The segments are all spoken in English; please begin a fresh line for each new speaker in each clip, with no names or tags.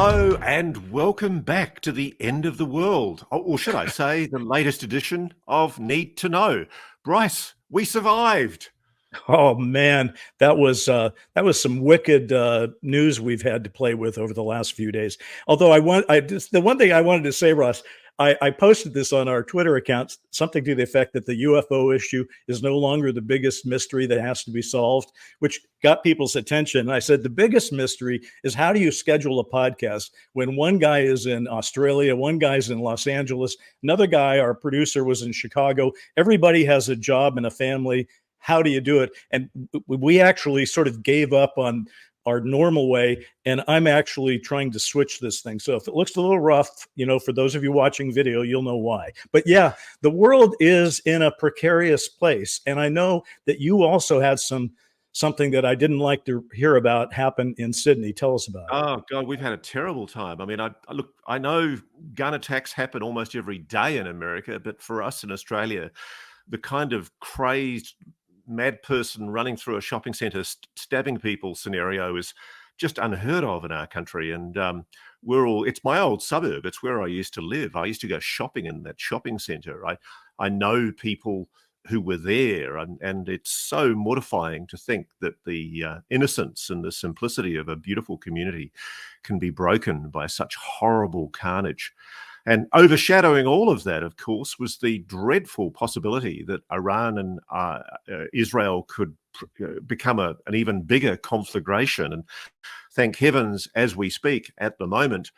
Hello and welcome back to the end of the world, or should I say, the latest edition of Need to Know. Bryce, we survived.
Oh man, that was some wicked news we've had to play with over the last few days. Although the one thing I wanted to say, Ross, I posted this on our Twitter account, something to the effect that the UFO issue is no longer the biggest mystery that has to be solved, which got people's attention. And I said the biggest mystery is how do you schedule a podcast when one guy is in Australia, one guy's in Los Angeles, another guy, our producer, was in Chicago. Everybody has a job and a family. How do you do it? And we actually sort of gave up on our normal way, and I'm actually trying to switch this thing. So if it looks a little rough, for those of you watching video, you'll know why. But yeah, the world is in a precarious place, and I know that you also had something that I didn't like to hear about happen in Sydney. Tell us about it.
Oh God, we've had a terrible time. I mean, I know gun attacks happen almost every day in America, but for us in Australia, the kind of crazed mad person running through a shopping centre stabbing people scenario is just unheard of in our country. And it's my old suburb. It's where I used to live. I used to go shopping in that shopping centre. I know people who were there, and it's so mortifying to think that the innocence and the simplicity of a beautiful community can be broken by such horrible carnage. And overshadowing all of that, of course, was the dreadful possibility that Iran and Israel could become an even bigger conflagration. And thank heavens, as we speak at the moment,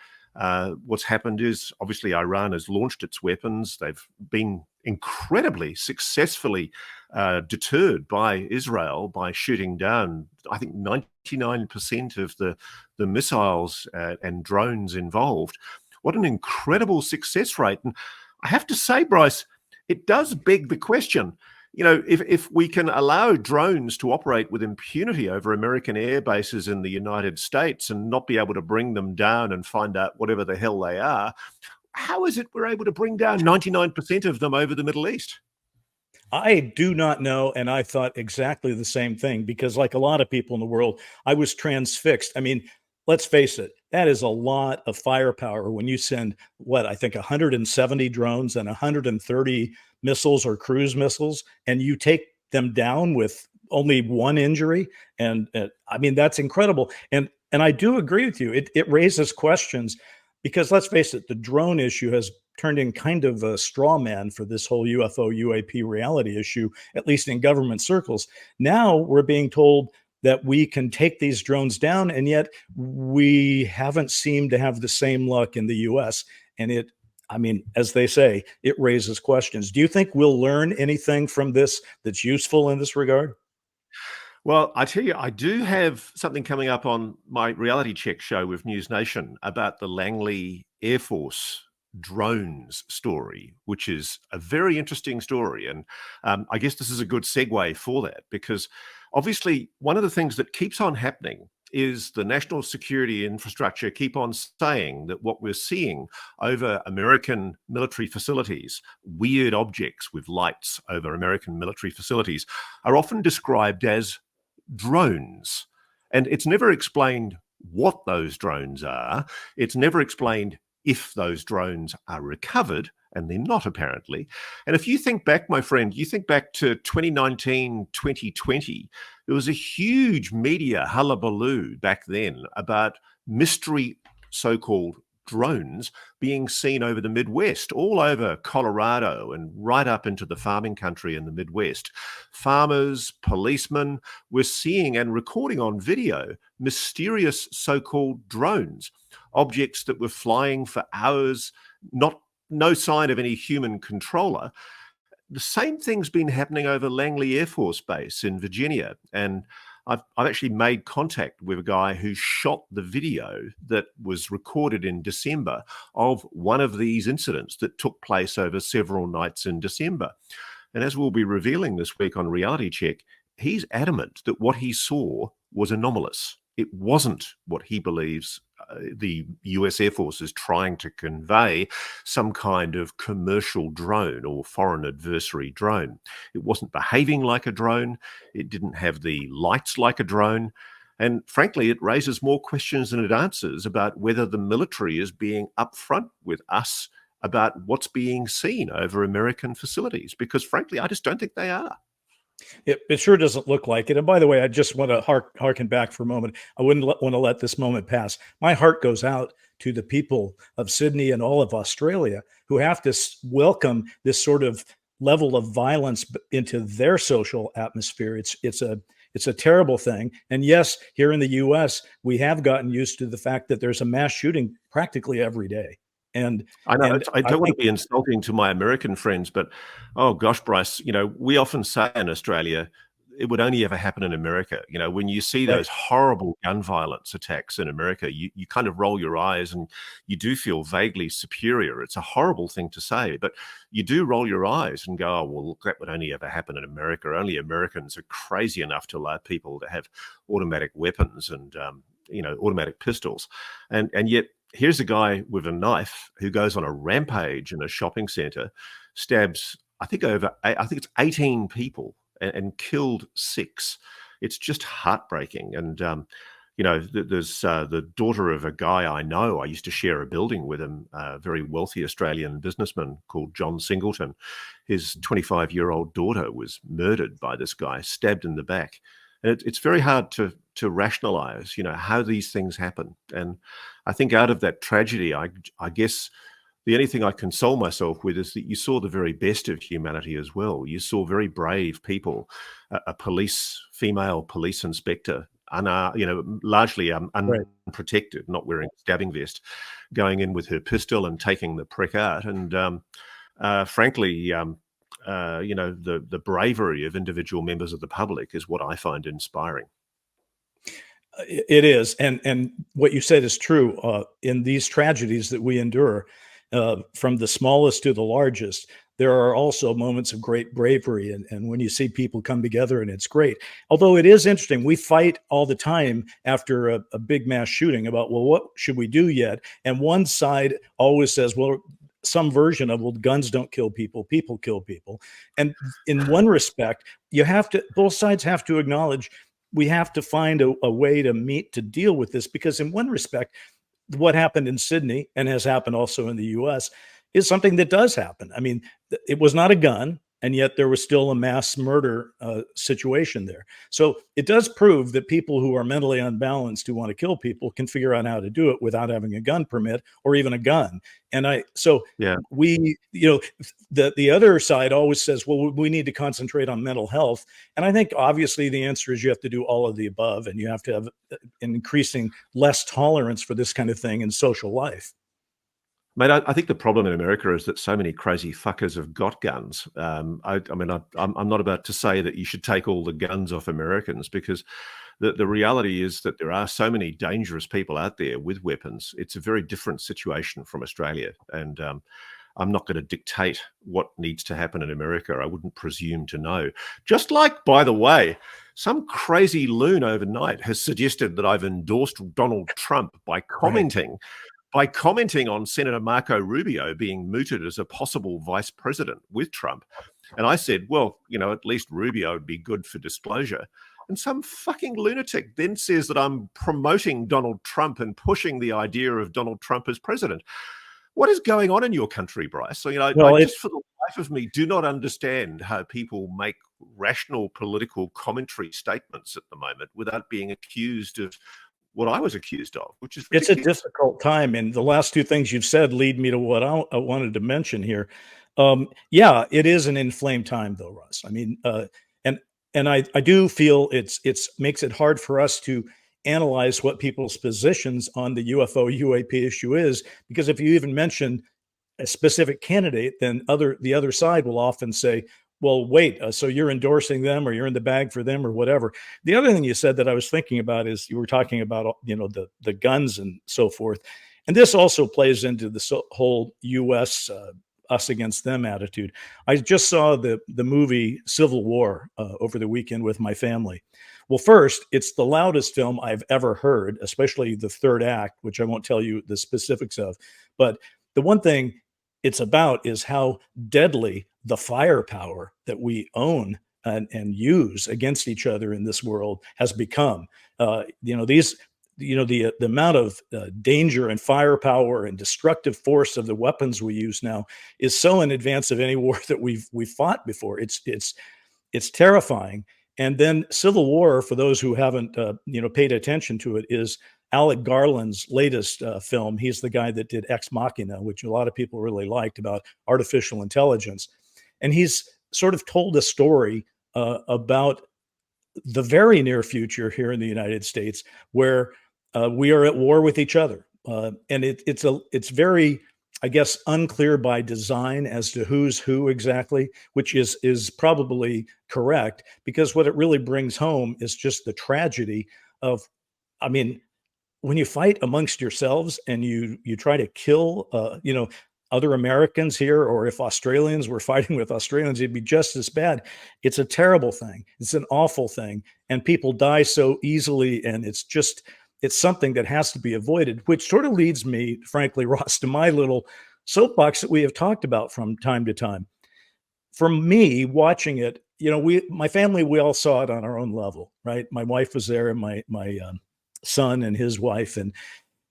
what's happened is obviously Iran has launched its weapons. They've been incredibly successfully deterred by Israel by shooting down, I think, 99% of the missiles and drones involved. What an incredible success rate. And I have to say, Bryce, it does beg the question, if we can allow drones to operate with impunity over American air bases in the United States and not be able to bring them down and find out whatever the hell they are, how is it we're able to bring down 99% of them over the Middle East?
I do not know. And I thought exactly the same thing because, like a lot of people in the world, I was transfixed. I mean, let's face it, that is a lot of firepower when you send, I think 170 drones and 130 missiles or cruise missiles, and you take them down with only one injury. And I mean, that's incredible. And I do agree with you. It raises questions because let's face it, the drone issue has turned in kind of a straw man for this whole UFO UAP reality issue, at least in government circles. Now we're being told that we can take these drones down, and yet we haven't seemed to have the same luck in the US. And as they say, it raises questions. Do you think we'll learn anything from this that's useful in this regard?
Well, I tell you, I do have something coming up on my reality check show with News Nation about the Langley Air Force drones story, which is a very interesting story. And I guess this is a good segue for that, because obviously one of the things that keeps on happening is the national security infrastructure keep on saying that what we're seeing over American military facilities, weird objects with lights over American military facilities, are often described as drones. And it's never explained what those drones are. It's never explained if those drones are recovered, and they're not apparently. And if you think back, my friend, you think back to 2019, 2020, there was a huge media hullabaloo back then about mystery so-called drones being seen over the Midwest, all over Colorado and right up into the farming country in the Midwest. Farmers, policemen were seeing and recording on video mysterious so-called drones, objects that were flying for hours, no sign of any human controller. The same thing's been happening over Langley Air Force Base in Virginia. And I've actually made contact with a guy who shot the video that was recorded in December of one of these incidents that took place over several nights in December. And as we'll be revealing this week on Reality Check, he's adamant that what he saw was anomalous. It wasn't what he believes the US Air Force is trying to convey, some kind of commercial drone or foreign adversary drone. It wasn't behaving like a drone. It didn't have the lights like a drone. And frankly, it raises more questions than it answers about whether the military is being upfront with us about what's being seen over American facilities, because frankly, I just don't think they are.
It sure doesn't look like it. And by the way, I just want to harken back for a moment. I wouldn't want to let this moment pass. My heart goes out to the people of Sydney and all of Australia who have to welcome this sort of level of violence into their social atmosphere. It's a terrible thing. And yes, here in the U.S., we have gotten used to the fact that there's a mass shooting practically every day. And
I know I
I
don't want
think
to be insulting to my American friends, but oh gosh, Bryce, we often say in Australia, it would only ever happen in America. When you see
right.
those horrible gun violence attacks in America, you kind of roll your eyes and you do feel vaguely superior. It's a horrible thing to say, but you do roll your eyes and go, oh, well, look, that would only ever happen in America. Only Americans are crazy enough to allow people to have automatic weapons and, automatic pistols. And yet, here's a guy with a knife who goes on a rampage in a shopping center, stabs, I think it's 18 people and killed 6. It's just heartbreaking. And, there's the daughter of a guy I know. I used to share a building with him, a very wealthy Australian businessman called John Singleton. His 25-year-old daughter was murdered by this guy, stabbed in the back. And it's very hard to rationalize, how these things happen. And I think out of that tragedy, I guess the only thing I console myself with is that you saw the very best of humanity as well. You saw very brave people, a female police inspector, largely
Right.
unprotected, not wearing a stabbing vest, going in with her pistol and taking the prick out. And frankly, the bravery of individual members of the public is what I find inspiring.
It is, and what you said is true. In these tragedies that we endure, from the smallest to the largest, there are also moments of great bravery, and when you see people come together, and it's great. Although it is interesting, we fight all the time after a big mass shooting about, well, what should we do yet? And one side always says, well, some version of, well, guns don't kill people, people kill people. And in one respect, both sides have to acknowledge we have to find a way to deal with this, because in one respect, what happened in Sydney and has happened also in the US is something that does happen. I mean, it was not a gun, and yet there was still a mass murder situation there. So it does prove that people who are mentally unbalanced, who want to kill people, can figure out how to do it without having a gun permit or even a gun.
Yeah.
The other side always says, well, we need to concentrate on mental health. And I think obviously the answer is you have to do all of the above, and you have to have an increasing less tolerance for this kind of thing in social life.
Mate, I think the problem in America is that so many crazy fuckers have got guns. I'm not about to say that you should take all the guns off Americans, because the reality is that there are so many dangerous people out there with weapons. It's a very different situation from Australia. And I'm not going to dictate what needs to happen in America. I wouldn't presume to know. Just like, by the way, some crazy loon overnight has suggested that I've endorsed Donald Trump by commenting on Senator Marco Rubio being mooted as a possible vice president with Trump. And I said, well, at least Rubio would be good for disclosure. And some fucking lunatic then says that I'm promoting Donald Trump and pushing the idea of Donald Trump as president. What is going on in your country, Bryce? So, I just, for the life of me, do not understand how people make rational political commentary statements at the moment without being accused of what I was accused of, which is ridiculous.
It's a difficult time, and the last two things you've said lead me to what I wanted to mention here. Yeah, it is an inflamed time, though, Russ. I mean, and I do feel it's makes it hard for us to analyze what people's positions on the UFO UAP issue is, because if you even mention a specific candidate, then the other side will often say, well, wait, so you're endorsing them, or you're in the bag for them, or whatever. The other thing you said that I was thinking about is you were talking about, the guns and so forth. And this also plays into the whole U.S. Us against them attitude. I just saw the movie Civil War over the weekend with my family. Well, first, it's the loudest film I've ever heard, especially the third act, which I won't tell you the specifics of. But the one thing it's about is how deadly the firepower that we own and use against each other in this world has become. The amount of danger and firepower and destructive force of the weapons we use now is so in advance of any war that we've fought before. It's terrifying. And then Civil War, for those who haven't paid attention to it, is Alec Garland's latest film. He's the guy that did Ex Machina, which a lot of people really liked, about artificial intelligence. And he's sort of told a story about the very near future here in the United States, where we are at war with each other. And it's very, I guess, unclear by design as to who's who exactly, which is probably correct, because what it really brings home is just the tragedy of, I mean, when you fight amongst yourselves and you try to kill, other Americans here, or if Australians were fighting with Australians, it'd be just as bad. It's a terrible thing. It's an awful thing, and people die so easily, and it's something that has to be avoided, which sort of leads me, frankly, Ross, to my little soapbox that we have talked about from time to time. For me, watching it, my family, we all saw it on our own level, right? My wife was there, and my son and his wife, and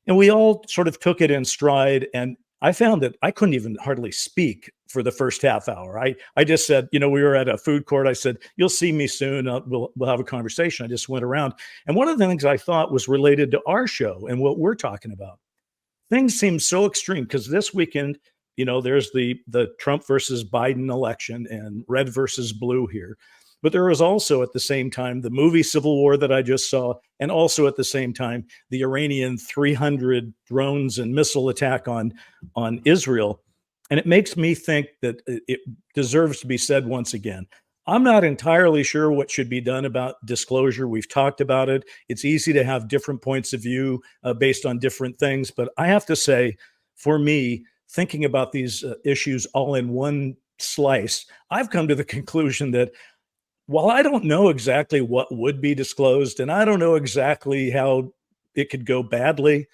we all sort of took it in stride. And I found that I couldn't even hardly speak for the first half hour. I just said, we were at a food court. I said, "You'll see me soon. We'll have a conversation." I just went around. And one of the things I thought was related to our show and what we're talking about. Things seem so extreme because this weekend, there's the Trump versus Biden election and red versus blue here. But there was also at the same time the movie Civil War that I just saw, and also at the same time the Iranian 300 drones and missile attack on Israel. And it makes me think that it deserves to be said once again. I'm not entirely sure what should be done about disclosure. We've talked about it. It's easy to have different points of view based on different things. But I have to say, for me, thinking about these issues all in one slice, I've come to the conclusion that while I don't know exactly what would be disclosed, and I don't know exactly how it could go badly,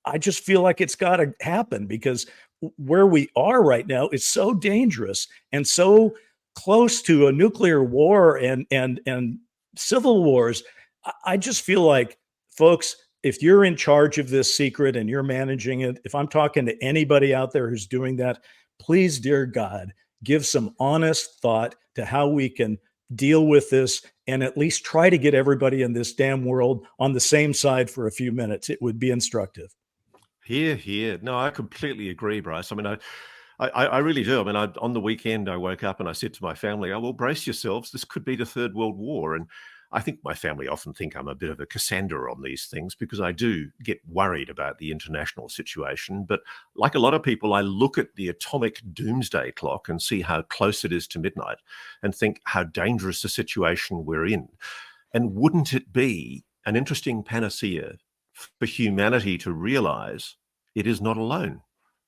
I just feel like it's got to happen, because where we are right now is so dangerous and so close to a nuclear war and civil wars. I just feel like, folks, if you're in charge of this secret and you're managing it, if I'm talking to anybody out there who's doing that, please, dear God, give some honest thought to how we can deal with this and at least try to get everybody in this damn world on the same side for a few minutes. It would be instructive.
Here. No, I completely agree, Bryce. I mean, I really do. I mean, on the weekend, I woke up and I said to my family, "Oh, well, brace yourselves. This could be the Third World War." And I think my family often think I'm a bit of a Cassandra on these things, because I do get worried about the international situation. But like a lot of people, I look at the atomic doomsday clock and see how close it is to midnight and think how dangerous a situation we're in. And wouldn't it be an interesting panacea for humanity to realize it is not alone,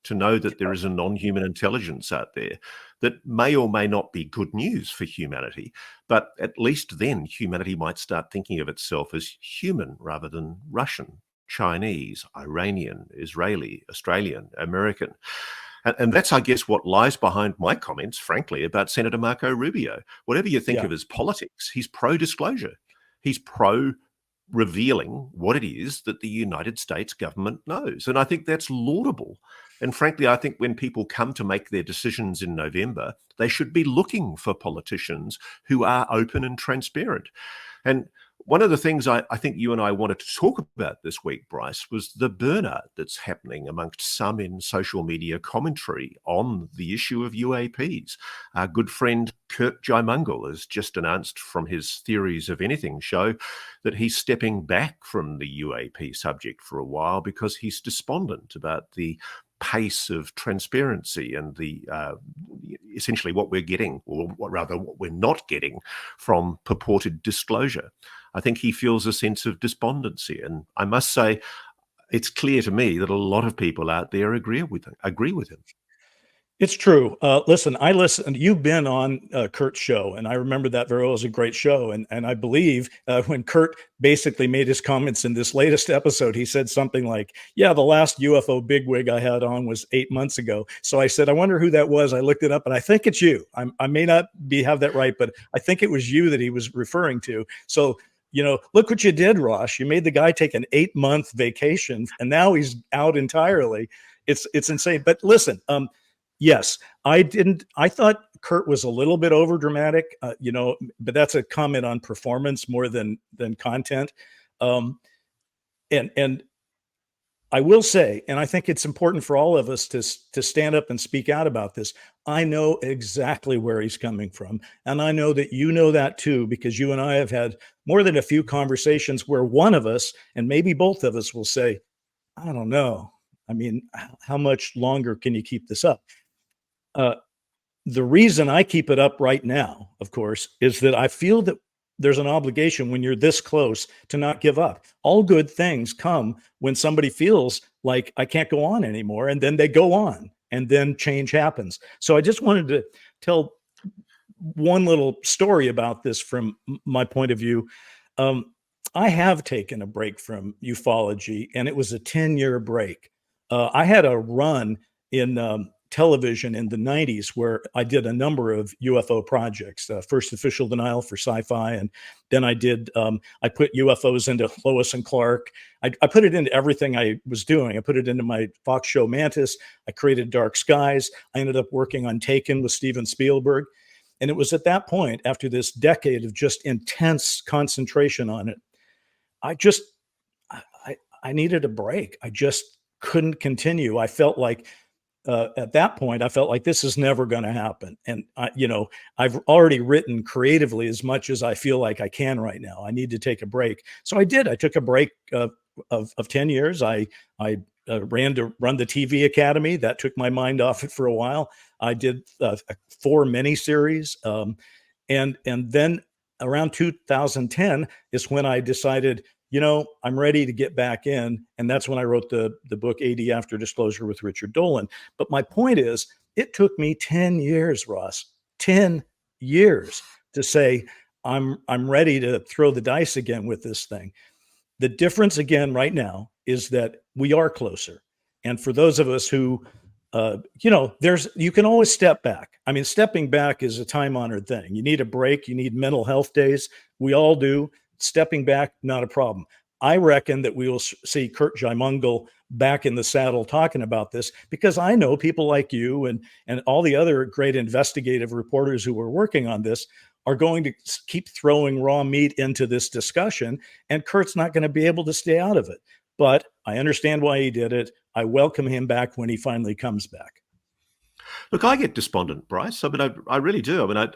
to know that there is a non-human intelligence out there that may or may not be good news for humanity, but at least then humanity might start thinking of itself as human rather than Russian, Chinese, Iranian, Israeli, Australian, American. And that's, I guess, what lies behind my comments, frankly, about Senator Marco Rubio. Whatever you think of his politics, he's pro-disclosure. He's pro-revealing what it is that the United States government knows. And I think that's laudable. And frankly, I think when people come to make their decisions in November, they should be looking for politicians who are open and transparent. And one of the things I think you and I wanted to talk about this week, Bryce, was the burnout that's happening amongst some in social media commentary on the issue of UAPs. Our good friend Kurt Jaimungal has just announced from his Theories of Anything show that he's stepping back from the UAP subject for a while because he's despondent about the pace of transparency and the essentially what we're getting, or rather what we're not getting, from purported disclosure. I think he feels a sense of despondency, and I must say it's clear to me that a lot of people out there agree with him.
It's true. Listen, I listened. You've been on Kurt's show, and I remember that very well. It was a great show, and I believe when Kurt basically made his comments in this latest episode, he said something like, "Yeah, the last UFO bigwig I had on was 8 months ago." So I said, "I wonder who that was." I looked it up, and I think it's you. I may not have that right, but I think it was you that he was referring to. So. Look what you did, Ross. You made the guy take an 8-month vacation, and now he's out entirely. It's insane. But listen, yes, I didn't. I thought Kurt was a little bit over dramatic, but that's a comment on performance more than content. Um, and I will say, and I think it's important for all of us to stand up and speak out about this. I know exactly where he's coming from, and I know that you know that too, because you and I have had more than a few conversations where one of us, and maybe both of us, will say, "I don't know. I mean, how much longer can you keep this up?" Uh, the reason I keep it up right now, of course, is that I feel that there's an obligation when you're this close to not give up. All good things come when somebody feels like I can't go on anymore, and then they go on, and then change happens. So I just wanted to tell one little story about this from my point of view. Um, I have taken a break from ufology, and it was a 10-year break. I had a run in television in the 90s where I did a number of UFO projects. First Official Denial for Sci-Fi, and then I put UFOs into Lois and Clark. I put it into everything I was doing. I put it into my Fox show Mantis. I created Dark Skies. I ended up working on Taken with Steven Spielberg. And it was at that point, after this decade of just intense concentration on it, I just I needed a break. I just couldn't continue. I felt like at that point, I felt like this is never going to happen. And I've already written creatively as much as I feel like I can right now. I need to take a break. So I did. I took a break of 10 years. I run the TV Academy. That took my mind off it for a while. I did 4 miniseries. And then around 2010 is when I decided, I'm ready to get back in. And that's when I wrote the book AD After Disclosure with Richard Dolan. But my point is, it took me 10 years, Ross, 10 years to say, I'm ready to throw the dice again with this thing. The difference again right now is that we are closer. And for those of us who, you can always step back. I mean, stepping back is a time-honored thing. You need a break. You need mental health days. We all do. Stepping back, not a problem. I reckon that we will see Kurt Jaimungal back in the saddle talking about this, because I know people like you and all the other great investigative reporters who are working on this are going to keep throwing raw meat into this discussion, and Kurt's not going to be able to stay out of it. But I understand why he did it. I welcome him back when he finally comes back.
Look, I get despondent, Bryce. I mean, I really do. I mean,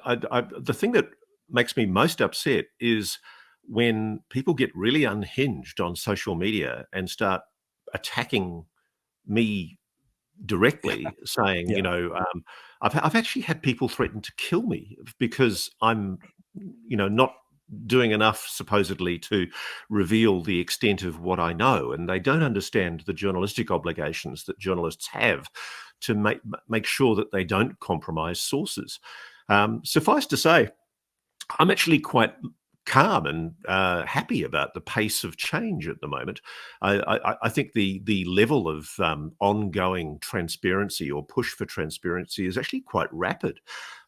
the thing that makes me most upset is when people get really unhinged on social media and start attacking me directly, saying,
Yeah.
I've actually had people threaten to kill me because I'm, not doing enough supposedly to reveal the extent of what I know, and they don't understand the journalistic obligations that journalists have to make sure that they don't compromise sources. Suffice to say, I'm actually quite calm and happy about the pace of change at the moment. I think the level of ongoing transparency or push for transparency is actually quite rapid.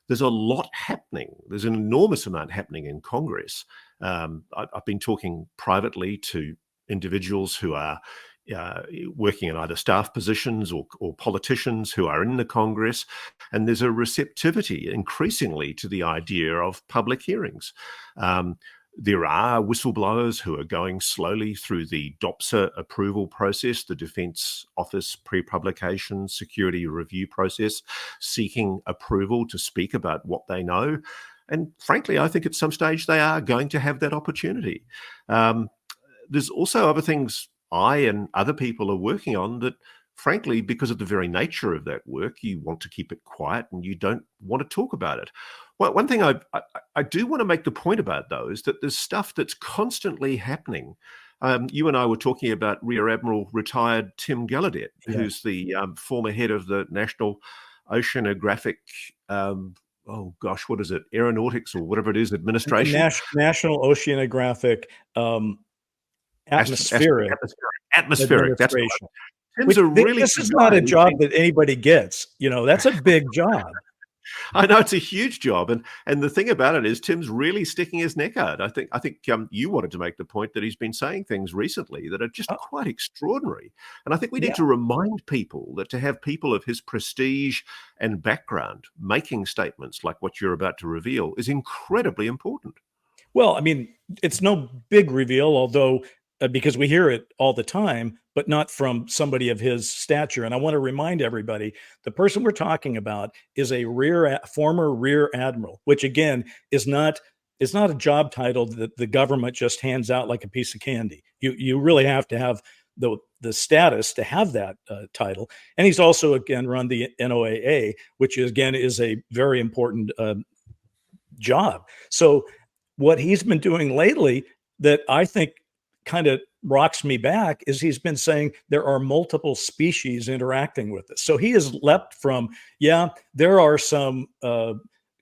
There's a lot happening. There's an enormous amount happening in Congress. I've been talking privately to individuals who are working in either staff positions or politicians who are in the Congress, and there's a receptivity increasingly to the idea of public hearings. There are whistleblowers who are going slowly through the DOPSA approval process, the Defence Office pre-publication security review process, seeking approval to speak about what they know. And frankly, I think at some stage they are going to have that opportunity. There's also other things I and other people are working on that, frankly, because of the very nature of that work, you want to keep it quiet and you don't want to talk about it. Well, one thing I do want to make the point about, though, is that there's stuff that's constantly happening. You and I were talking about Rear Admiral retired Tim Gallaudet, who's the former head of the National Oceanographic, oh gosh, what is it? Aeronautics or whatever it is,
The
administration.
National Oceanographic Atmospheric
Atmospheric. That's right.
Administration.
Tim's a really
This
good
is
guy.
not a job that anybody gets. That's a big job.
I know it's a huge job, and the thing about it is Tim's really sticking his neck out. I think you wanted to make the point that he's been saying things recently that are just quite extraordinary, and I think we need to remind people that to have people of his prestige and background making statements like what you're about to reveal is incredibly important.
Well, I mean, it's no big reveal, although because we hear it all the time, but not from somebody of his stature. And I want to remind everybody, the person we're talking about is a former rear admiral, which again is not a job title that the government just hands out like a piece of candy. You really have to have the status to have that title. And he's also again run the NOAA, which again is a very important job. So what he's been doing lately that I think kind of rocks me back is he's been saying there are multiple species interacting with us. So he has leapt from, there are some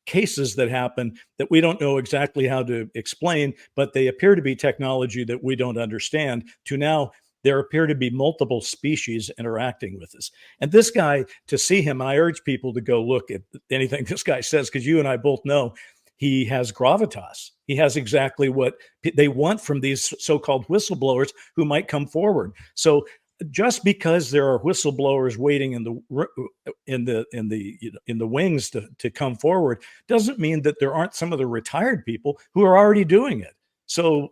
cases that happen that we don't know exactly how to explain, but they appear to be technology that we don't understand, to now there appear to be multiple species interacting with us. And this guy, to see him, I urge people to go look at anything this guy says, because you and I both know he has gravitas. He has exactly what they want from these so-called whistleblowers who might come forward. So just because there are whistleblowers waiting in the wings to come forward doesn't mean that there aren't some of the retired people who are already doing it. So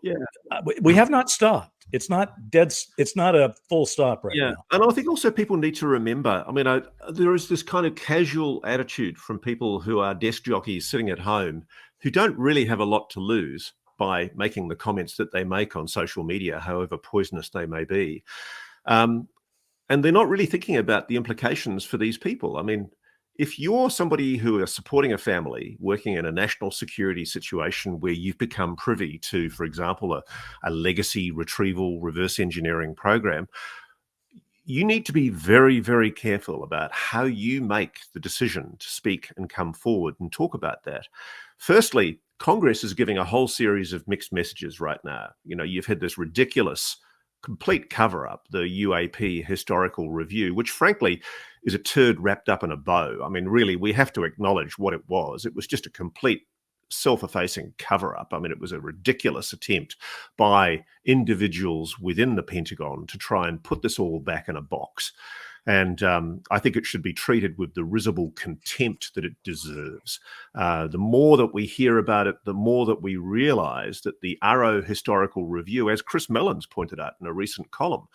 we have not stopped. It's not dead. It's not a full stop right now.
And I think also people need to remember, I mean, there is this kind of casual attitude from people who are desk jockeys sitting at home who don't really have a lot to lose by making the comments that they make on social media, however poisonous they may be. And they're not really thinking about the implications for these people. I mean, if you're somebody who is supporting a family working in a national security situation where you've become privy to, for example, a legacy retrieval reverse engineering program, you need to be very, very careful about how you make the decision to speak and come forward and talk about that. Firstly, Congress is giving a whole series of mixed messages right now. You've had this ridiculous complete cover-up, the UAP historical review, which frankly is a turd wrapped up in a bow. I mean, really, we have to acknowledge what it was. It was just a complete self-effacing cover-up. I mean, it was a ridiculous attempt by individuals within the Pentagon to try and put this all back in a box. And I think it should be treated with the risible contempt that it deserves. The more that we hear about it, the more that we realize that the Arrow Historical Review, as Chris Mellons pointed out in a recent column,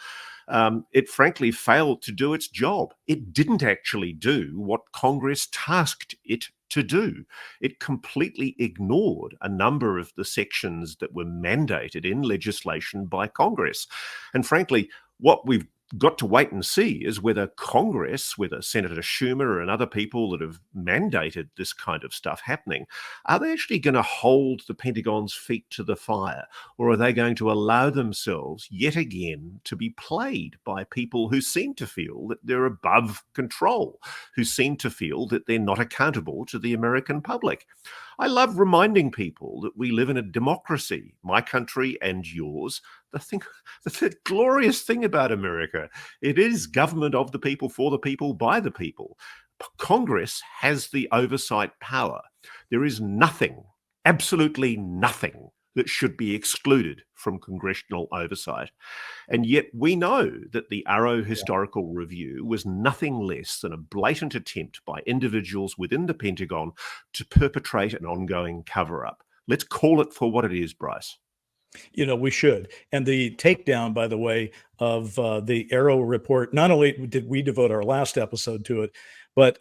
it frankly failed to do its job. It didn't actually do what Congress tasked it to do. It completely ignored a number of the sections that were mandated in legislation by Congress. And frankly, what we've got to wait and see is whether Congress, whether Senator Schumer and other people that have mandated this kind of stuff happening, are they actually going to hold the Pentagon's feet to the fire? Or are they going to allow themselves yet again to be played by people who seem to feel that they're above control, who seem to feel that they're not accountable to the American public? I love reminding people that we live in a democracy, my country and yours. The glorious thing about America, it is government of the people, for the people, by the people. Congress has the oversight power. There is nothing, absolutely nothing, that should be excluded from congressional oversight. And yet we know that the Arrow Historical Review was nothing less than a blatant attempt by individuals within the Pentagon to perpetrate an ongoing cover-up. Let's call it for what it is, Bryce.
We should. And the takedown, by the way, of the Arrow report, not only did we devote our last episode to it, but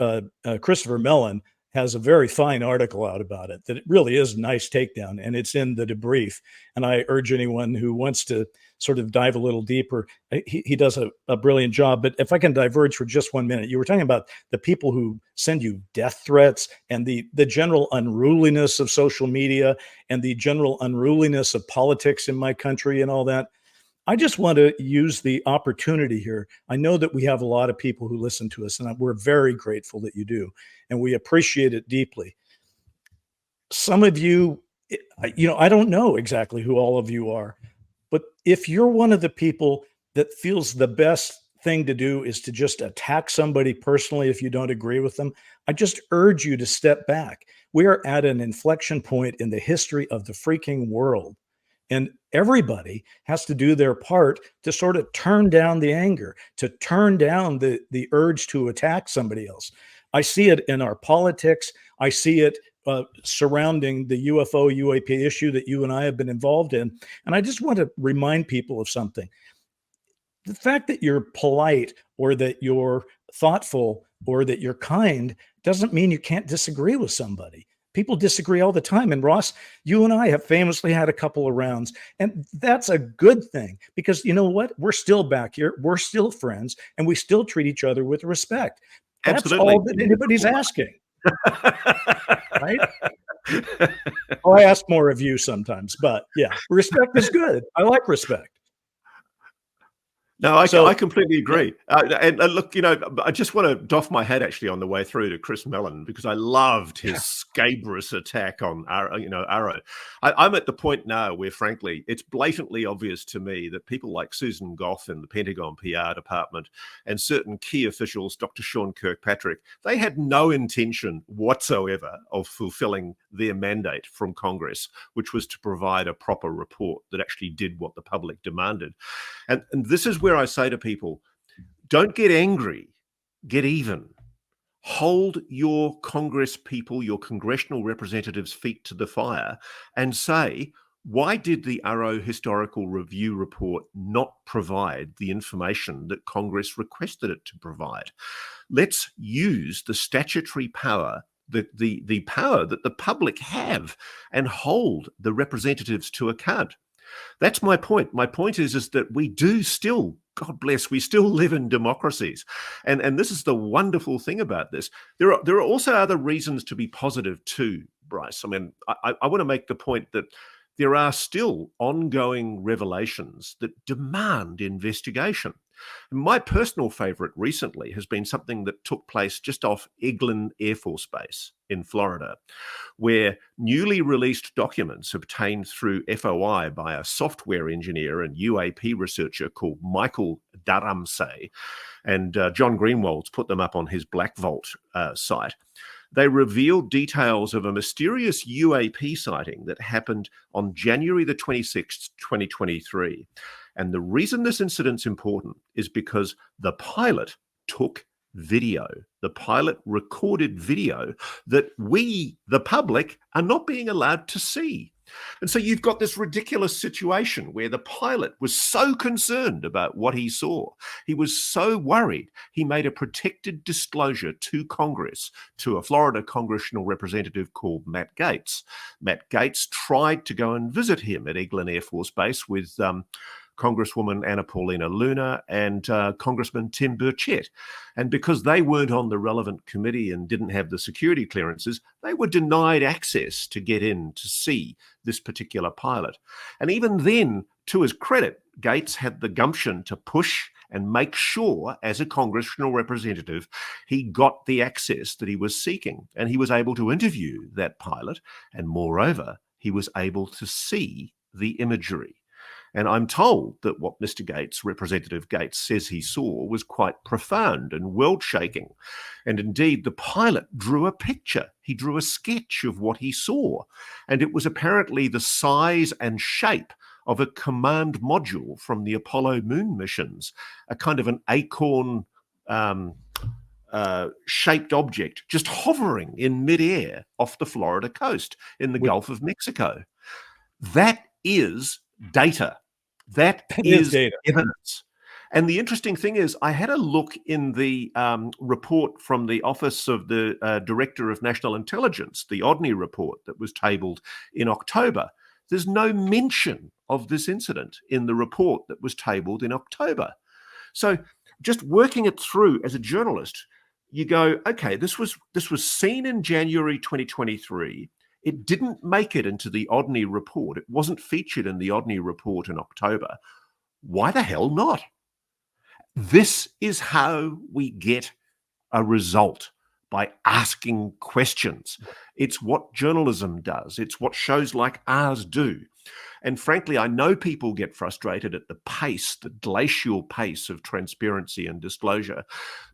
Christopher Mellon has a very fine article out about it, that it really is a nice takedown, and it's in the debrief. And I urge anyone who wants to sort of dive a little deeper, he does a brilliant job. But if I can diverge for just 1 minute, you were talking about the people who send you death threats and the general unruliness of social media and the general unruliness of politics in my country and all that. I just want to use the opportunity here. I know that we have a lot of people who listen to us, and we're very grateful that you do, and we appreciate it deeply. Some of you, I don't know exactly who all of you are, but if you're one of the people that feels the best thing to do is to just attack somebody personally if you don't agree with them, I just urge you to step back. We are at an inflection point in the history of the freaking world. And everybody has to do their part to sort of turn down the anger, to turn down the urge to attack somebody else. I see it in our politics. I see it surrounding the UFO UAP issue that you and I have been involved in. And I just want to remind people of something. The fact that you're polite or that you're thoughtful or that you're kind doesn't mean you can't disagree with somebody. People disagree all the time. And Ross, you and I have famously had a couple of rounds, and that's a good thing because you know what? We're still back here. We're still friends, and we still treat each other with respect. That's
Absolutely.
all that anybody's asking. Right? Oh, I ask more of you sometimes, but yeah, respect is good. I like respect.
No, I completely agree. And look, I just want to doff my hat actually on the way through to Chris Mellon because I loved his scabrous attack on Arrow. I'm at the point now where, frankly, it's blatantly obvious to me that people like Susan Gough in the Pentagon PR department and certain key officials, Dr. Sean Kirkpatrick, they had no intention whatsoever of fulfilling their mandate from Congress, which was to provide a proper report that actually did what the public demanded. And this is where I say to people, don't get angry, get even. Hold your Congress people, your congressional representatives' feet to the fire and say, why did the Arrow Historical Review report not provide the information that Congress requested it to provide? Let's use the statutory power, the power that the public have, and hold the representatives to account. That's my point. My point is that we do still, God bless, we still live in democracies. And this is the wonderful thing about this. There are also other reasons to be positive too, Bryce. I mean, I want to make the point that there are still ongoing revelations that demand investigation. My personal favorite recently has been something that took place just off Eglin Air Force Base in Florida, where newly released documents obtained through FOI by a software engineer and UAP researcher called Michael Dharamse, and John Greenwald's put them up on his Black Vault site. They revealed details of a mysterious UAP sighting that happened on January the 26th, 2023. And the reason this incident's important is because the pilot took video. The pilot recorded video that we, the public, are not being allowed to see. And so you've got this ridiculous situation where the pilot was so concerned about what he saw. He was so worried. He made a protected disclosure to Congress, to a Florida congressional representative called Matt Gaetz. Matt Gaetz tried to go and visit him at Eglin Air Force Base with Congresswoman Anna Paulina Luna and Congressman Tim Burchett. And because they weren't on the relevant committee and didn't have the security clearances, they were denied access to get in to see this particular pilot. And even then, to his credit, Gaetz had the gumption to push and make sure, as a congressional representative, he got the access that he was seeking. And he was able to interview that pilot. And moreover, he was able to see the imagery. And I'm told that what Mr. Gaetz, Representative Gaetz, says he saw was quite profound and world-shaking. And indeed, the pilot drew a picture. He drew a sketch of what he saw. And it was apparently the size and shape of a command module from the Apollo moon missions, a kind of an acorn shaped object just hovering in midair off the Florida coast in the Gulf of Mexico. That is data. That is data. Evidence. And the interesting thing is, I had a look in the report from the Office of the Director of National Intelligence, the ODNI report that was tabled in October. There's no mention of this incident in the report that was tabled in October. So just working it through as a journalist, you go, okay, this was seen in January 2023. It didn't make it into the ODNI report. It wasn't featured in the ODNI report in October. Why the hell not? This is how we get a result, by asking questions. It's what journalism does. It's what shows like ours do. And frankly, I know people get frustrated at the pace, the glacial pace of transparency and disclosure.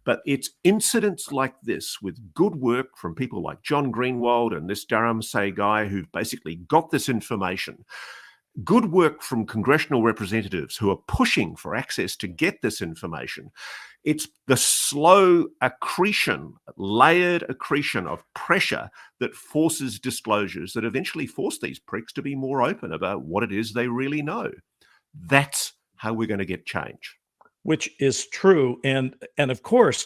But it's incidents like this, with good work from people like John Greenwald and this Dharamsey guy who've basically got this information, good work from congressional representatives who are pushing for access to get this information. It's the slow accretion, layered accretion of pressure that forces disclosures that eventually force these pricks to be more open about what it is they really know. That's how we're going to get change.
Which is true. And of course,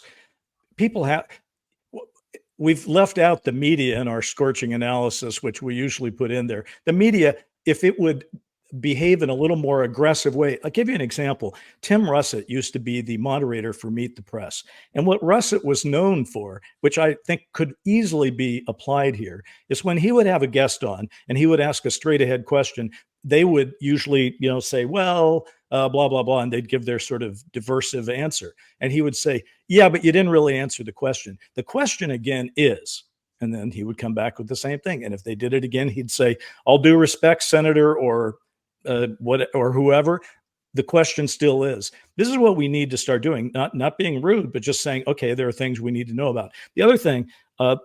we've left out the media in our scorching analysis, which we usually put in there. The media, if it would behave in a little more aggressive way. I'll give you an example. Tim Russett used to be the moderator for Meet the Press. And what Russett was known for, which I think could easily be applied here, is when he would have a guest on and he would ask a straight ahead question, they would usually, say, well, blah, blah, blah, and they'd give their sort of diversive answer. And he would say, yeah, but you didn't really answer the question. The question again is, and then he would come back with the same thing. And if they did it again, he'd say, all due respect, Senator, or whoever, the question still is. This is what we need to start doing, not being rude, but just saying, okay, there are things we need to know about. The other thing, so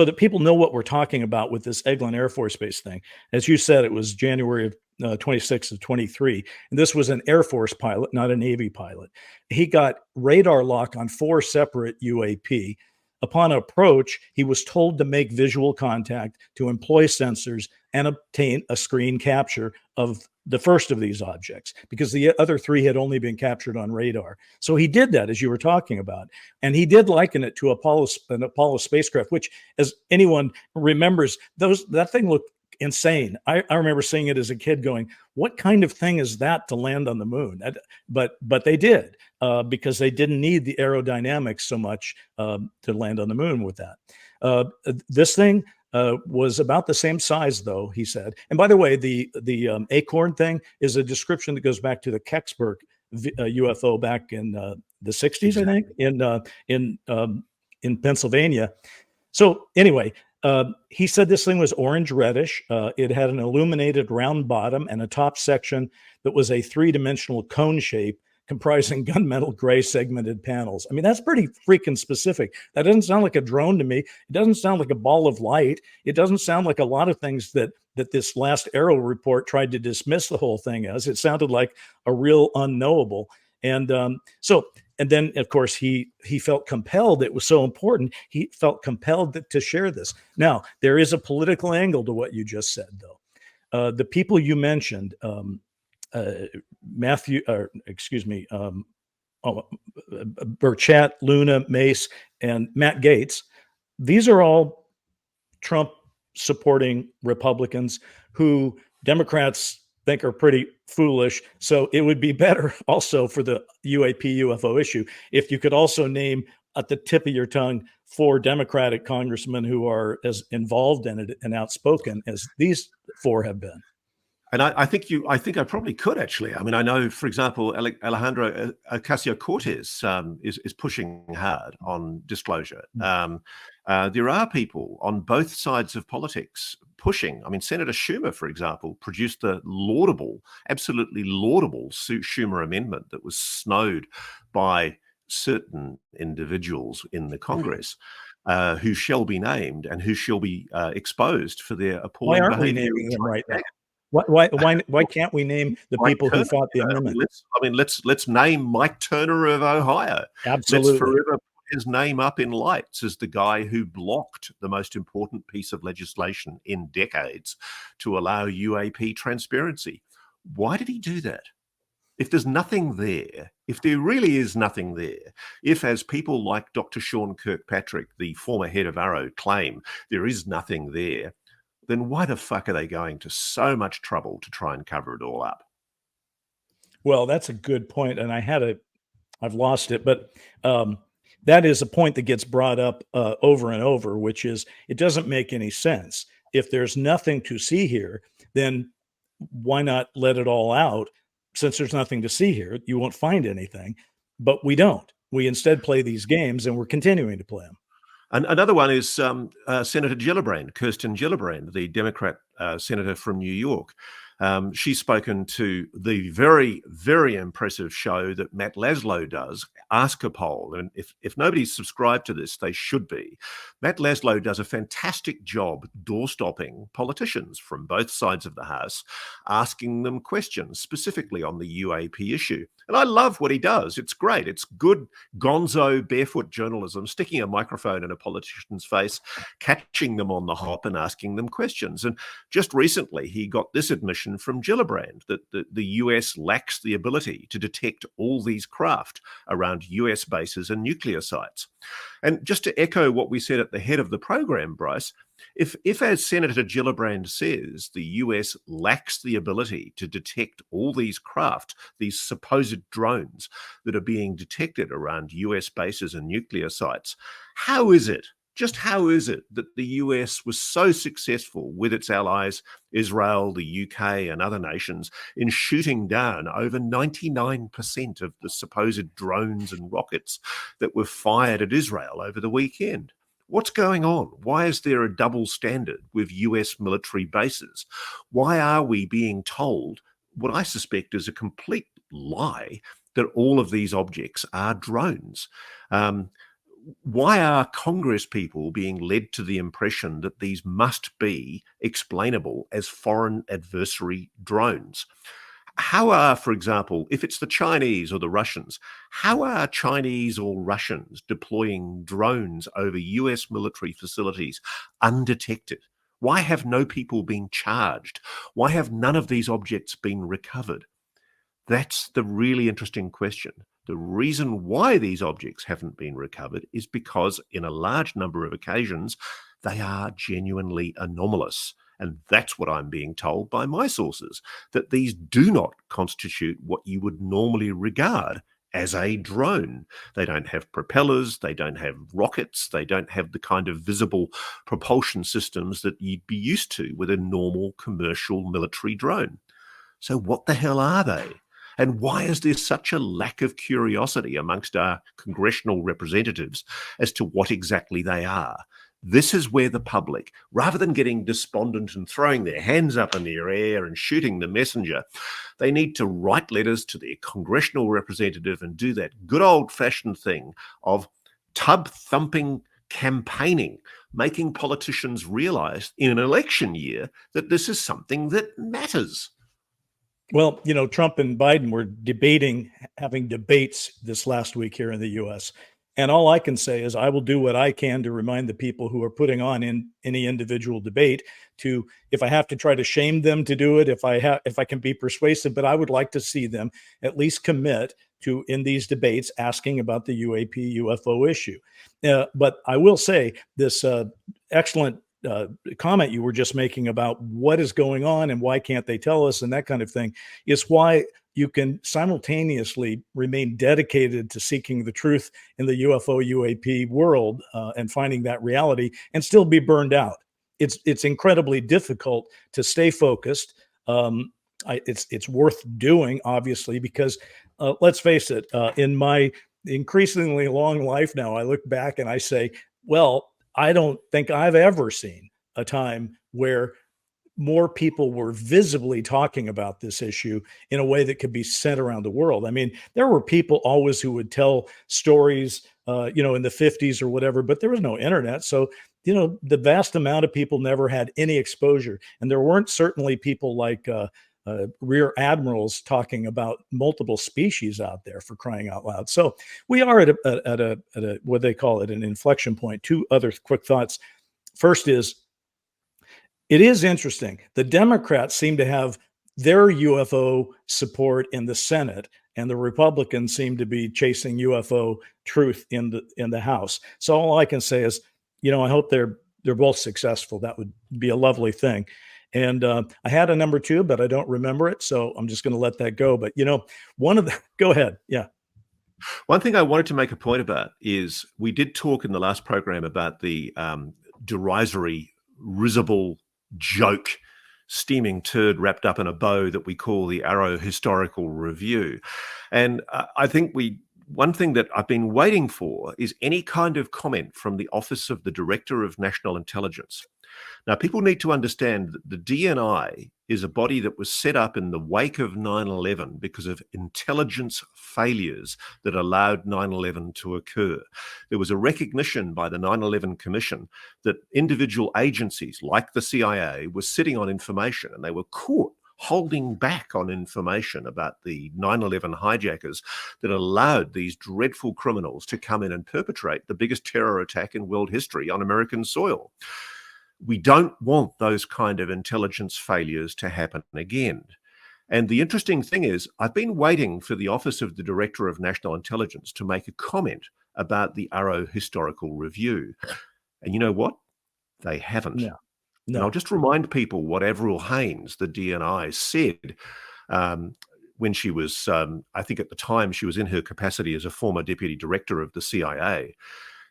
that people know what we're talking about with this Eglin Air Force Base thing. As you said, it was January of 26th of 23. And this was an Air Force pilot, not a Navy pilot. He got radar lock on 4 separate UAP. Upon approach, he was told to make visual contact, to employ sensors, and obtain a screen capture of the first of these objects, because the other 3 had only been captured on radar. So he did that, as you were talking about. And he did liken it to an Apollo spacecraft, which, as anyone remembers, that thing looked insane. I remember seeing it as a kid going, what kind of thing is that to land on the moon? But they did, because they didn't need the aerodynamics so much to land on the moon with that. This thing was about the same size, though, he said. And by the way, the Acorn thing is a description that goes back to the Kecksburg UFO back in the 60s, I think, in Pennsylvania. So anyway, he said this thing was orange reddish. It had an illuminated round bottom and a top section that was a 3-dimensional cone shape comprising gunmetal gray segmented panels. I mean, that's pretty freaking specific. That doesn't sound like a drone to me. It doesn't sound like a ball of light. It doesn't sound like a lot of things that this last Aero report tried to dismiss the whole thing as. It sounded like a real unknowable. And then, of course, he felt compelled. It was so important. He felt compelled to share this. Now, there is a political angle to what you just said, though. The people you mentioned, Burchett, Luna, Mace, and Matt Gaetz, these are all Trump supporting Republicans who Democrats think are pretty foolish. So it would be better also for the UAP UFO issue if you could also name at the tip of your tongue 4 Democratic congressmen who are as involved in it and outspoken as these 4 have been.
And I think I probably could, actually. I mean, I know, for example, Alejandro Ocasio-Cortez is pushing hard on disclosure. There are people on both sides of politics pushing. I mean, Senator Schumer, for example, produced the absolutely laudable Schumer amendment that was snowed by certain individuals in the Congress. Who shall be named and who shall be exposed for their appalling behavior.
Why aren't we naming them right now? Why can't we name the people who fought the amendment?
Let's name Mike Turner of Ohio.
Absolutely.
Let's forever put his name up in lights as the guy who blocked the most important piece of legislation in decades to allow UAP transparency. Why did he do that? If there's nothing there, if there really is nothing there, if, as people like Dr. Sean Kirkpatrick, the former head of AARO, claim there is nothing there, then why the fuck are they going to so much trouble to try and cover it all up?
Well, that's a good point. And I've lost it, but that is a point that gets brought up over and over, which is it doesn't make any sense. If there's nothing to see here, then why not let it all out? Since there's nothing to see here, you won't find anything. But we don't. We instead play these games, and we're continuing to play them.
And another one is Senator Gillibrand, Kirsten Gillibrand, the Democrat senator from New York. She's spoken to the very, very impressive show that Matt Laslo does, Ask a Poll. And if nobody's subscribed to this, they should be. Matt Laslo does a fantastic job door-stopping politicians from both sides of the House, asking them questions specifically on the UAP issue. And I love what he does. It's great. It's good gonzo barefoot journalism, sticking a microphone in a politician's face, catching them on the hop and asking them questions. And just recently, he got this admission from Gillibrand that the US lacks the ability to detect all these craft around US bases and nuclear sites. And just to echo what we said at the head of the program, Bryce, if as Senator Gillibrand says, the US lacks the ability to detect all these craft, these supposed drones that are being detected around US bases and nuclear sites, how is it that the US was so successful with its allies, Israel, the UK, and other nations, in shooting down over 99% of the supposed drones and rockets that were fired at Israel over the weekend? What's going on? Why is there a double standard with US military bases? Why are we being told what I suspect is a complete lie that all of these objects are drones? Why are Congress people being led to the impression that these must be explainable as foreign adversary drones? How are, for example, if it's the Chinese or the Russians, how are Chinese or Russians deploying drones over US military facilities undetected? Why have no people been charged? Why have none of these objects been recovered? That's the really interesting question. The reason why these objects haven't been recovered is because in a large number of occasions, they are genuinely anomalous. And that's what I'm being told by my sources, that these do not constitute what you would normally regard as a drone. They don't have propellers, they don't have rockets, they don't have the kind of visible propulsion systems that you'd be used to with a normal commercial military drone. So what the hell are they? And why is there such a lack of curiosity amongst our congressional representatives as to what exactly they are? This is where the public, rather than getting despondent and throwing their hands up in the air and shooting the messenger, they need to write letters to their congressional representative and do that good old-fashioned thing of tub-thumping campaigning, making politicians realize in an election year that this is something that matters.
Well, Trump and Biden were having debates this last week here in the US. And all I can say is I will do what I can to remind the people who are putting on in any individual debate to, if I have to try to shame them to do it, if I can be persuasive, but I would like to see them at least commit to, in these debates, asking about the UAP UFO issue. But I will say this excellent comment you were just making about what is going on and why can't they tell us and that kind of thing is why you can simultaneously remain dedicated to seeking the truth in the UFO UAP world and finding that reality and still be burned out. It's incredibly difficult to stay focused. It's worth doing, obviously, because let's face it, in my increasingly long life now, I look back and I say, well, I don't think I've ever seen a time where more people were visibly talking about this issue in a way that could be sent around the world. I mean, there were people always who would tell stories, in the 50s or whatever, but there was no internet. So, the vast amount of people never had any exposure. And there weren't certainly people like rear admirals talking about multiple species out there, for crying out loud. So we are at a what they call it, an inflection point. Two other quick thoughts. First is, it is interesting. The Democrats seem to have their UFO support in the Senate, and the Republicans seem to be chasing UFO truth in the House. So all I can say is, I hope they're both successful. That would be a lovely thing. And I had a number 2, but I don't remember it, so I'm just going to let that go. But go ahead, yeah.
One thing I wanted to make a point about is we did talk in the last program about the derisory, risible joke steaming turd wrapped up in a bow that we call the Arrow Historical Review. And I think one thing that I've been waiting for is any kind of comment from the Office of the Director of National Intelligence. Now, people need to understand that the DNI is a body that was set up in the wake of 9/11 because of intelligence failures that allowed 9/11 to occur. There was a recognition by the 9/11 Commission that individual agencies like the CIA were sitting on information, and they were caught holding back on information about the 9/11 hijackers that allowed these dreadful criminals to come in and perpetrate the biggest terror attack in world history on American soil. We don't want those kind of intelligence failures to happen again. And the interesting thing is, I've been waiting for the Office of the Director of National Intelligence to make a comment about the Arrow Historical Review. And you know what? They haven't.
No.
And I'll just remind people what Avril Haines, the DNI, said when she was, I think at the time, she was in her capacity as a former deputy director of the CIA.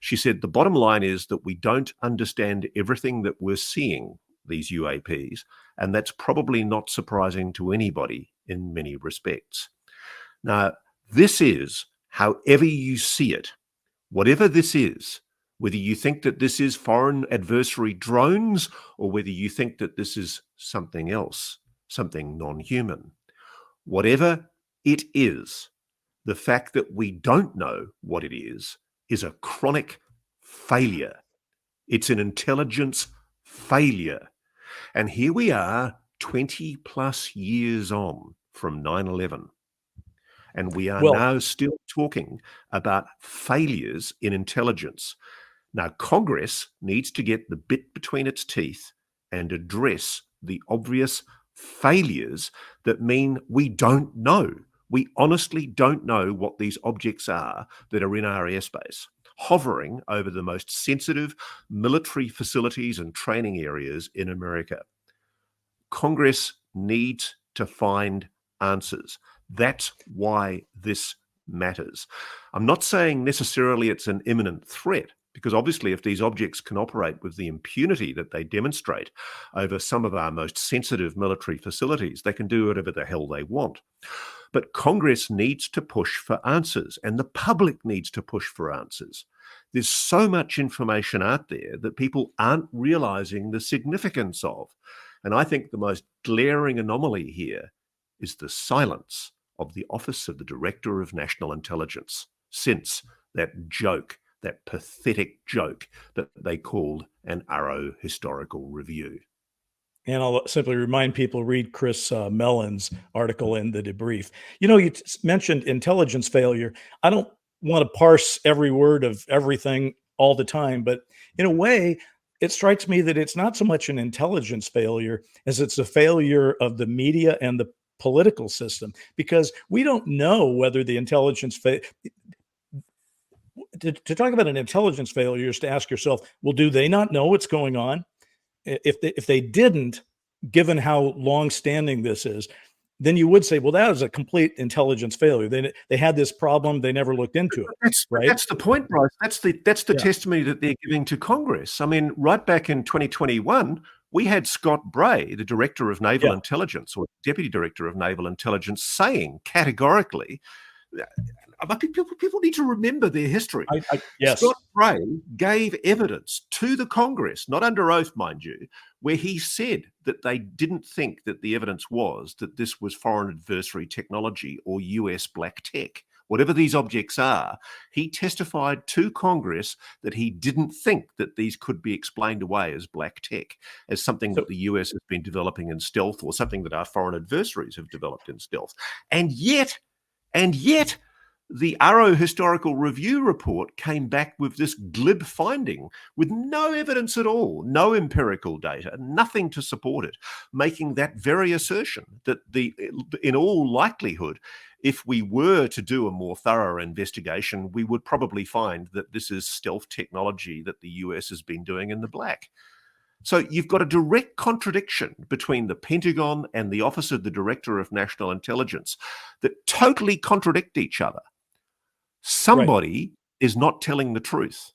She said, the bottom line is that we don't understand everything that we're seeing, these UAPs, and that's probably not surprising to anybody in many respects. Now, this is, however you see it, whatever this is, whether you think that this is foreign adversary drones or whether you think that this is something else, something non-human, whatever it is, the fact that we don't know what it is a chronic failure. It's an intelligence failure. And here we are 20 plus years on from 9/11. And we are now still talking about failures in intelligence. Now, Congress needs to get the bit between its teeth and address the obvious failures that mean we don't know. We honestly don't know what these objects are that are in our airspace, hovering over the most sensitive military facilities and training areas in America. Congress needs to find answers. That's why this matters. I'm not saying necessarily it's an imminent threat, because obviously if these objects can operate with the impunity that they demonstrate over some of our most sensitive military facilities, they can do whatever the hell they want. But Congress needs to push for answers, and the public needs to push for answers. There's so much information out there that people aren't realizing the significance of. And I think the most glaring anomaly here is the silence of the Office of the Director of National Intelligence since that joke, that pathetic joke that they called an Arrow Historical Review.
And I'll simply remind people, read Chris Mellon's article in The Debrief. You know, you mentioned intelligence failure. I don't want to parse every word of everything all the time, but in a way, it strikes me that it's not so much an intelligence failure as it's a failure of the media and the political system, because we don't know whether the intelligence to talk about an intelligence failure is to ask yourself, well, do they not know what's going on? If they didn't, given how long-standing this is, then you would say, well, that is a complete intelligence failure. They had this problem, they never looked into it.
That's the point, Bryce. That's the testimony that they're giving to Congress. I mean, right back in 2021, we had Scott Bray, the Director of Naval Intelligence, or Deputy Director of Naval Intelligence, saying categorically, people need to remember their history.
Yes.
Scott Bray gave evidence to the Congress, not under oath, mind you, where he said that they didn't think that the evidence was that this was foreign adversary technology or US black tech. Whatever these objects are, he testified to Congress that he didn't think that these could be explained away as black tech, as something that the US has been developing in stealth, or something that our foreign adversaries have developed in stealth. And yet, the Arrow Historical Review report came back with this glib finding with no evidence at all, no empirical data, nothing to support it, making that very assertion that in all likelihood, if we were to do a more thorough investigation, we would probably find that this is stealth technology that the US has been doing in the black. So you've got a direct contradiction between the Pentagon and the Office of the Director of National Intelligence that totally contradict each other. Somebody is not telling the truth.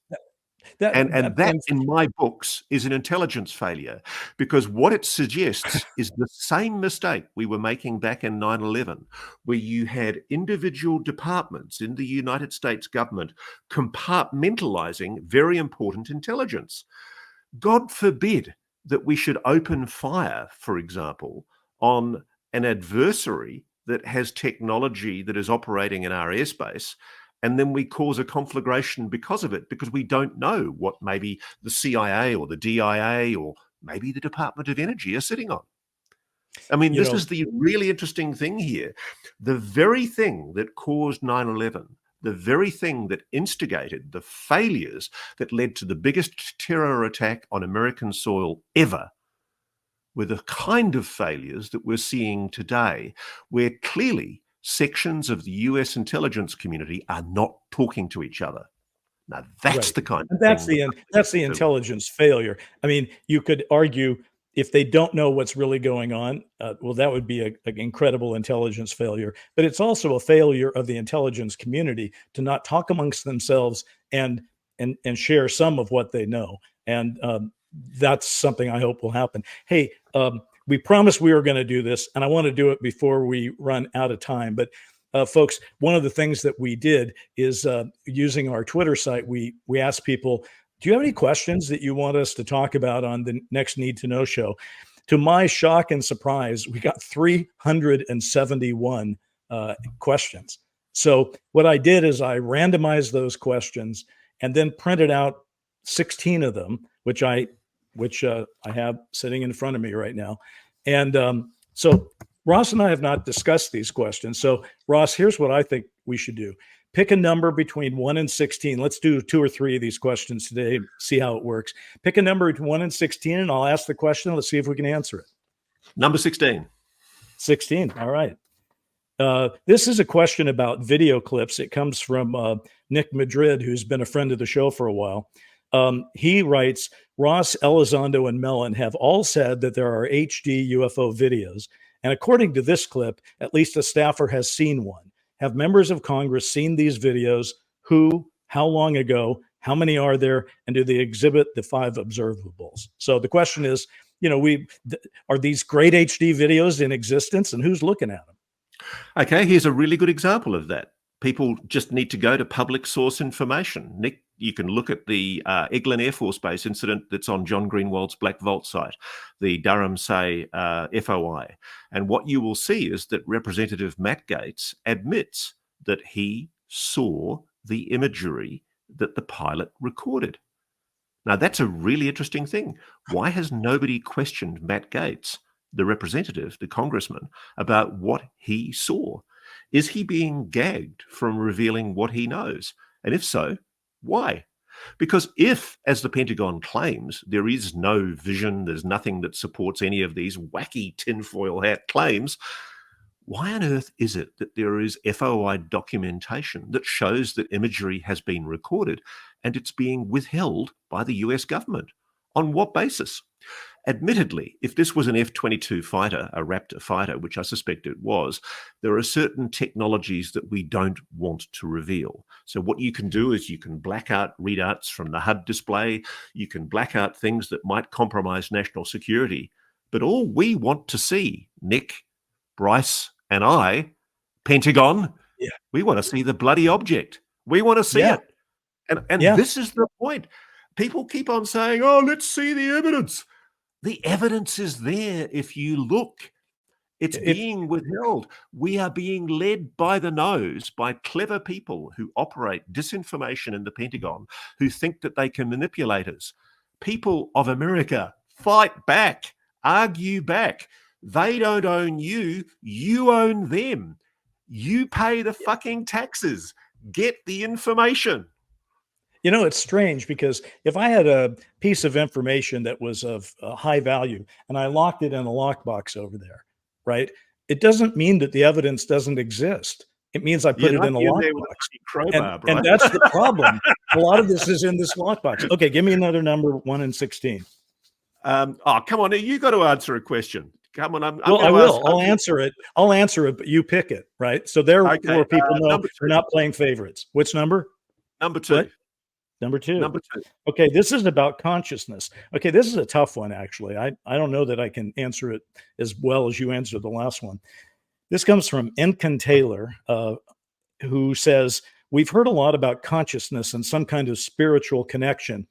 And that, in my books, is an intelligence failure, because what it suggests is the same mistake we were making back in 9/11, where you had individual departments in the United States government compartmentalizing very important intelligence. God forbid that we should open fire, for example, on an adversary that has technology that is operating in our airspace, and then we cause a conflagration because of it, because we don't know what maybe the CIA or the DIA or maybe the Department of Energy are sitting on. I mean, this is the really interesting thing here. The very thing that caused 9/11, the very thing that instigated the failures that led to the biggest terror attack on American soil ever, were the kind of failures that we're seeing today, where clearly sections of the US intelligence community are not talking to each other. Now, that's the kind of thing.
That's the intelligence failure. I mean, you could argue, if they don't know what's really going on, well, that would be an incredible intelligence failure. But it's also a failure of the intelligence community to not talk amongst themselves and share some of what they know. And that's something I hope will happen. Hey, we promised we were going to do this, and I want to do it before we run out of time. But folks, one of the things that we did is using our Twitter site, we asked people, do you have any questions that you want us to talk about on the next Need to Know show? To my shock and surprise, we got 371 questions. So what I did is I randomized those questions and then printed out 16 of them, which I have sitting in front of me right now. And so Ross and I have not discussed these questions. So Ross, here's what I think we should do. Pick a number between 1 and 16. Let's do 2 or 3 of these questions today, see how it works. Pick a number between 1 and 16, and I'll ask the question. Let's see if we can answer it.
Number 16.
16. All right. This is a question about video clips. It comes from Nick Madrid, who's been a friend of the show for a while. He writes, Ross, Elizondo, and Mellon have all said that there are HD UFO videos. And according to this clip, at least a staffer has seen one. Have members of Congress seen these videos? Who? How long ago? How many are there? And do they exhibit the 5 observables? So the question is, are these great HD videos in existence, and who's looking at them?
Okay, here's a really good example of that. People just need to go to public source information. Nick, you can look at the Eglin Air Force Base incident that's on John Greenwald's Black Vault site, the Durham Say FOI. And what you will see is that Representative Matt Gaetz admits that he saw the imagery that the pilot recorded. Now, that's a really interesting thing. Why has nobody questioned Matt Gaetz, the representative, the congressman, about what he saw? Is he being gagged from revealing what he knows? And if so, why? Because if, as the Pentagon claims, there is no vision, there's nothing that supports any of these wacky tinfoil hat claims, why on earth is it that there is FOI documentation that shows that imagery has been recorded and it's being withheld by the US government? On what basis? Admittedly, if this was an F-22 fighter, a Raptor fighter, which I suspect it was, there are certain technologies that we don't want to reveal. So what you can do is you can black out readouts from the HUD display, you can black out things that might compromise national security. But all we want to see, Nick, Bryce, and I, Pentagon, we want to see the bloody object. We want to see it. And this is the point. People keep on saying, oh, let's see the evidence. The evidence is there if you look. It's being withheld. We are being led by the nose by clever people who operate disinformation in the Pentagon, who think that they can manipulate us. People of America, fight back, argue back. They don't own you. You own them. You pay the fucking taxes. Get the information.
You know, it's strange because if I had a piece of information that was of high value and I locked it in a lockbox over there, right? It doesn't mean that the evidence doesn't exist. It means I put it in a lockbox. And that's the problem. A lot of this is in this lockbox. Okay, give me another number, 1 and 16.
Oh, come on. You got to answer a question. Come on.
I will. I'll answer it. But you pick it, right? So therefore, people know we're not playing favorites. Which number?
Number 2.
What? Number two.
Number two.
Okay, this is about consciousness. Okay, this is a tough one, actually. I don't know that I can answer it as well as you answered the last one. This comes from Enkin Taylor, who says, we've heard a lot about consciousness and some kind of spiritual connection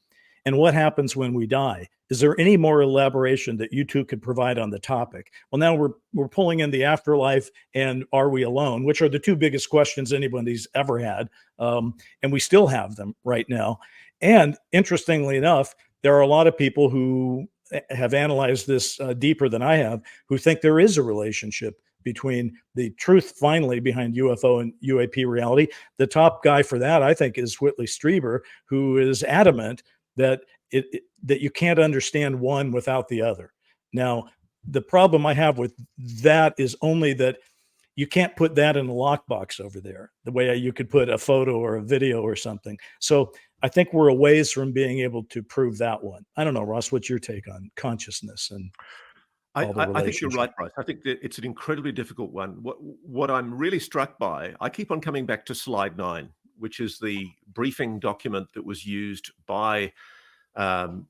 and what happens when we die. Is there any more elaboration that you two could provide on the topic? Well, now we're pulling in the afterlife and are we alone, which are the two biggest questions anybody's ever had. And we still have them right now. And interestingly enough, there are a lot of people who have analyzed this deeper than I have, who think there is a relationship between the truth finally behind UFO and UAP reality. The top guy for that, I think, is Whitley Strieber, who is adamant that that you can't understand one without the other. Now, the problem I have with that is only that you can't put that in a lockbox over there the way you could put a photo or a video or something. So I think we're a ways from being able to prove that one. I don't know, Ross, what's your take on consciousness and
I think you're right, Bryce. I think that it's an incredibly difficult one. What I'm really struck by, I keep on coming back to slide 9, which is the briefing document that was used by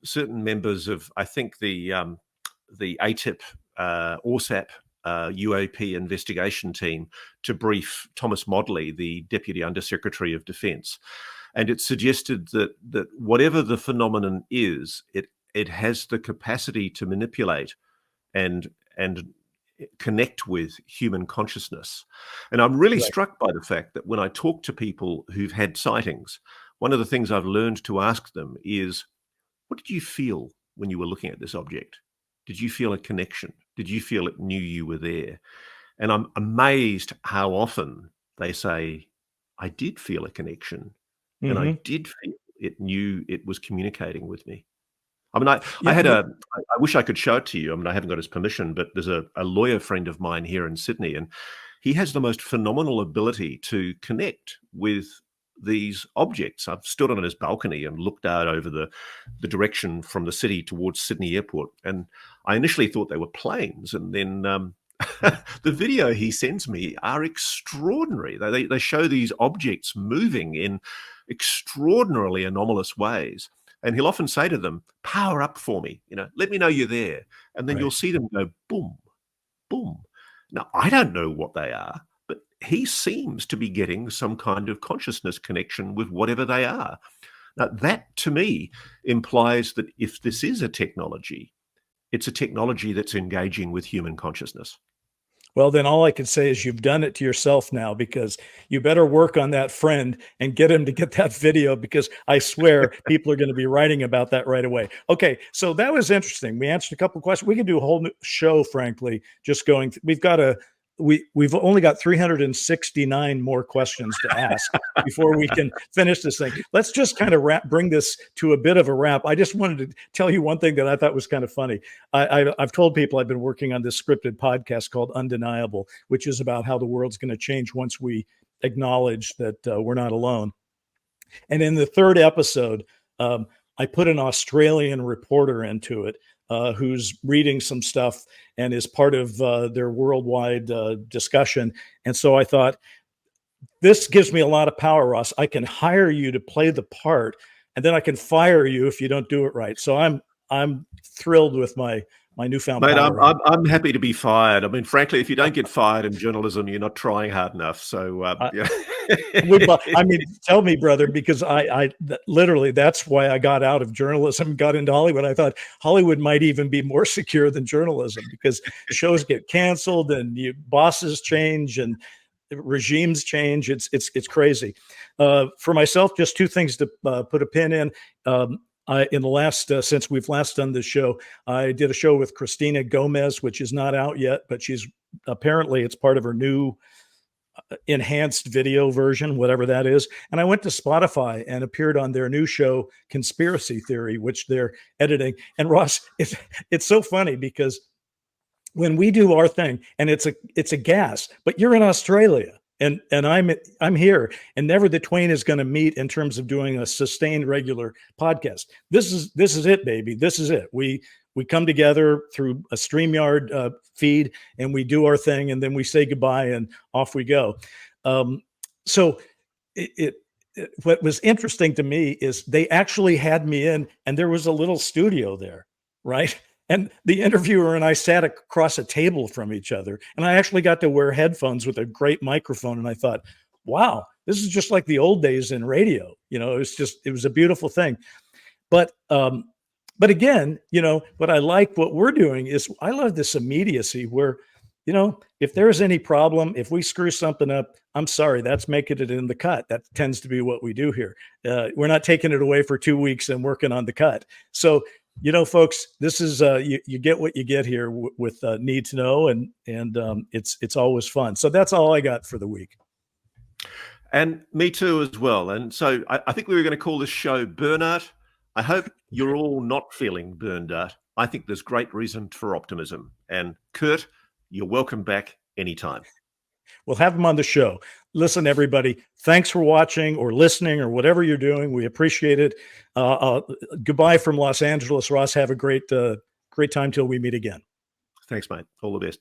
certain members of, I think, the ATIP, ORSAP UAP investigation team to brief Thomas Modley, the Deputy Undersecretary of Defence. And it suggested that whatever the phenomenon is, it has the capacity to manipulate and connect with human consciousness. And I'm really struck by the fact that when I talk to people who've had sightings, one of the things I've learned to ask them is, what did you feel when you were looking at this object? Did you feel a connection? Did you feel it knew you were there? And I'm amazed how often they say, I did feel a connection, and I did feel it knew it was communicating with me. I mean, I wish I could show it to you. I mean, I haven't got his permission, but there's a lawyer friend of mine here in Sydney, and he has the most phenomenal ability to connect with these objects. I've stood on his balcony and looked out over the direction from the city towards Sydney Airport, and I initially thought they were planes, and then the video he sends me are extraordinary. They show these objects moving in extraordinarily anomalous ways. And he'll often say to them, power up for me, let me know you're there. And then you'll see them go boom, boom. Now, I don't know what they are, but he seems to be getting some kind of consciousness connection with whatever they are. Now, that to me implies that if this is a technology, it's a technology that's engaging with human consciousness.
Well, then all I can say is you've done it to yourself now, because you better work on that friend and get him to get that video, because I swear people are going to be writing about that right away. Okay, so that was interesting. We answered a couple of questions. We could do a whole new show, frankly, just going. We've only got 369 more questions to ask before we can finish this thing. Let's just kind of bring this to a bit of a wrap. I just wanted to tell you one thing that I thought was kind of funny. I've told people I've been working on this scripted podcast called Undeniable, which is about how the world's going to change once we acknowledge that we're not alone. And in the third episode, I put an Australian reporter into it, who's reading some stuff and is part of their worldwide discussion. And so I thought, this gives me a lot of power, Ross. I can hire you to play the part, and then I can fire you if you don't do it right. So I'm thrilled with my newfound power.
I'm happy to be fired. I mean, frankly, if you don't get fired in journalism, you're not trying hard enough. So, yeah.
I mean, tell me, brother, because I literally, that's why I got out of journalism, got into Hollywood. I thought Hollywood might even be more secure than journalism, because shows get canceled and bosses change and regimes change. It's crazy. For myself, just two things to put a pin in. In the last, since we've last done this show, I did a show with Christina Gomez, which is not out yet, but it's part of her new enhanced video version, whatever that is. And I went to Spotify and appeared on their new show, Conspiracy Theory, which they're editing. And Ross, it's so funny, because when we do our thing, and it's a gas, but you're in Australia. And I'm here, and never the twain is going to meet in terms of doing a sustained regular podcast. This is it, baby. This is it. We come together through a StreamYard feed, and we do our thing, and then we say goodbye, and off we go. So what was interesting to me is they actually had me in, and there was a little studio there, right? And the interviewer and I sat across a table from each other, and I actually got to wear headphones with a great microphone. And I thought, wow, this is just like the old days in radio. It was a beautiful thing. But again, what I like what we're doing is I love this immediacy where, if there's any problem, if we screw something up, I'm sorry, that's making it in the cut. That tends to be what we do here. We're not taking it away for 2 weeks and working on the cut. So, folks, this is you get what you get here with Need to Know, and it's always fun. So that's all I got for the week.
And me too as well. And so I think we were going to call this show Burnout. I hope you're all not feeling burned out. I think there's great reason for optimism. And Kurt, you're welcome back anytime.
We'll have him on the show. Listen, everybody, thanks for watching or listening or whatever you're doing. We appreciate it. Goodbye from Los Angeles. Ross, have a great time till we meet again.
Thanks, mate. All the best.